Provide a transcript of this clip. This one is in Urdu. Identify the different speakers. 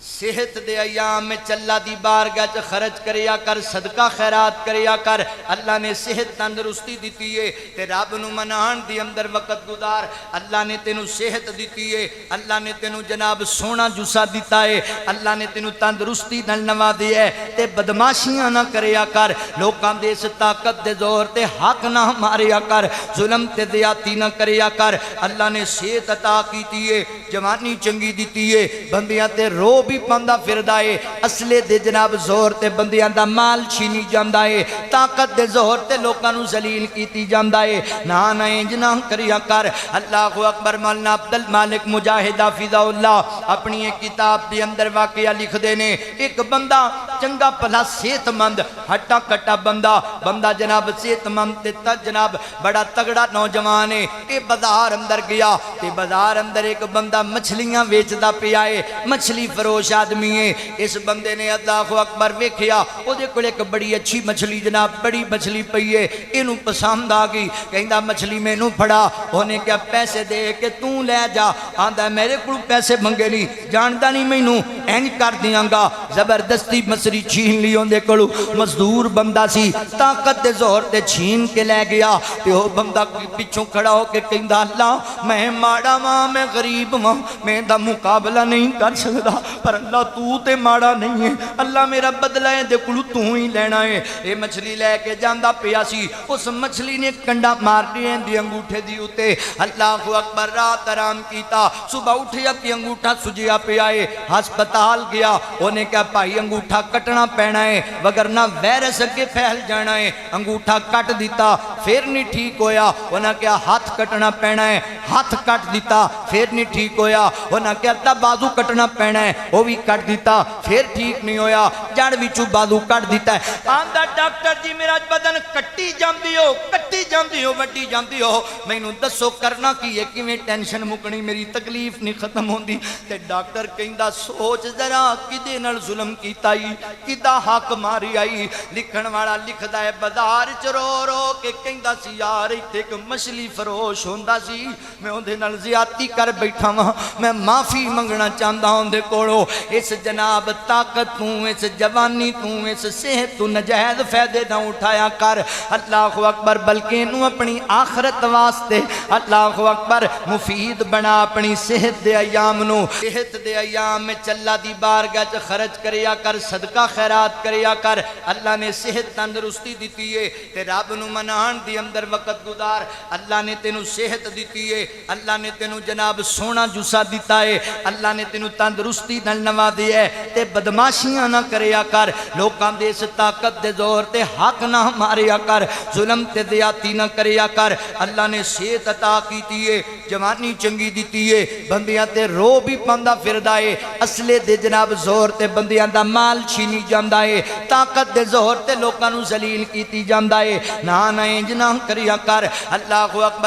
Speaker 1: صحت دے ایام میں اللہ دی بارگاہ چ خرچ کریا کر، صدقہ خیرات کریا کر۔ اللہ نے صحت تندرستی دیتی ہے تے رب نو منان دی اندر وقت گزار۔ اللہ نے تینو صحت دیتی ہے، اللہ نے تینو جناب سونا جسا دیتا ہے، اللہ نے تینو تندرستی نال نوازیا ہے تے بدماشیاں نہ کریا کر، لوکاں دے اس طاقت دے زور تے حق نہ ماریا کر، ظلم تے زیادتی نہ کریا کر۔ اللہ نے صحت عطا کیتی ہے، جوانی چنگی دیتی ہے، بندیاں تے رو بھی بندہ پھردا ہے، اصلے دے جناب زور تے بندیاں دا مال چھینی جاندا ہے، طاقت دے زور تے لوکاں نو ذلیل کیتی جاندا ہے۔ نا انج نہ کریا کر۔ اللہ اکبر۔ مولانا عبد المالک مجاہد حفظہ اللہ اپنی ایک کتاب دے اندر واقعہ لکھ دے نے، ایک بندہ چنگا بھلا صحت مند ہٹا کٹا بندہ جناب صحت مند تے جناب بڑا تگڑا نوجوان ہے، اے بازار اندر گیا تے بازار اندر ایک بندہ مچھلیاں ویچدا پیا ہے، مچھلی فروش آدمی ہے۔ اس بندے نے اللہ اکبر ویکھیا، او دے کول ایک بڑی اچھی مچھلی جناب بڑی مچھلی پئی ہے، اینو پسند آ گئی، کہندا مچھلی مینوں پھڑا، اونے کیا پیسے دے کے توں لے جا، آندا میرے کول پیسے منگے نہیں، جاندا نہیں مینوں، اینج کر دیاں گا، زبردستی مچھلی چھین لی اون دے کولوں۔ مزدور بندہ سی، طاقت دے زور تے چھین کے لے گیا تے او بندہ پیچھوں کھڑا ہو کے کہندا اللہ میں ماڑا ماں میں غریب ماں میں دا مقابلہ نہیں کر سکدا، پر اللہ تو تے ماڑا نہیں ہے، اللہ میرا بدلہ ہے دے کلو تو ہی لینا ہے۔ اے مچھلی لے کے جاندہ پیا سی، اس مچھلی نے کنڈا مار دیئے دی انگوٹھے دی ہوتے، اللہ اکبر۔ رات آرام کیتا، صبح اٹھیا تی انگوٹھا سجیا پیا ہے، ہسپتال گیا، انہیں کہا بھائی انگوٹھا کٹنا پینا ہے وگرنہ ویرس کے پھیل جانا ہے، انگوٹھا کٹ دیتا پھر نہیں ٹھیک ہویا، انہیں کہا ہاتھ کٹنا پینا ہے، ہاتھ کٹ دیتا پھر نہیں ٹھیک ہویا، انہیں کہا بازو کٹنا پینا ہے، وہ بھی کٹ دیتا پھر ٹھیک نہیں ہویا، جڑ وچوں بازو کٹ دیتا ہے۔ آندہ ڈاکٹر جی میرا بدن کٹی جاندی ہو وڈی جاندی ہو، میں انہوں دسو کرنا کی ہے کہ میں ٹینشن مکنی میری تکلیف نہیں ختم ہوندی، تے ڈاکٹر کہندہ سوچ ذرا کدے نال ظلم کیتا ہی کدہ حق ماری آئی۔ لکھن والا لکھدا ہے بازار چ رو رو کے کہندہ سی یار ایتھے ایک مچھلی فروش ہوندا سی، میں اودے نال زیادتی کر بیٹھا ہاں، میں معافی منگنا چاہندا ہوں دے کولو، اس جناب طاقت تو اس جوانی تو اس صحت تو نجائز فائدے نہ اٹھایا کر۔ اللہ اکبر۔ بلکہ انہوں اپنی آخرت واسطے اللہ اکبر مفید بنا اپنی صحت دے ایام نو، صحت دے ایام میں اللہ دی بارگاہ چ خرچ کریا کر، صدقہ خیرات کریا کر۔ اللہ نے صحت تندرستی دیتی ہے تے رب نو منان دی اندر وقت گزار۔ اللہ نے تینو صحت دیتی ہے، اللہ نے تینو جناب سونا جسا دیتا ہے، اللہ نے تینو تندرستی نال نوازیا ہے تے بدماشیاں نہ کریا کر، لوکاں دے اس طاقت دے زور تے حق نہ ماریا کر، ظلم تے زیادتی نہ کریا کر۔ اللہ نے صحت عطا کیتی ہے، جوانی چنگی دیتی ہے، بندیاں تے رو بھی بندہ پھردا ہے، اصلے دے جناب زور تے بندیاں دا مال چھینی جاندا ہے، طاقت دے زور تے لوکاں نو ذلیل کیتی جاندا ہے۔ نا انج نہ کریا کر۔ اللہ اکبر۔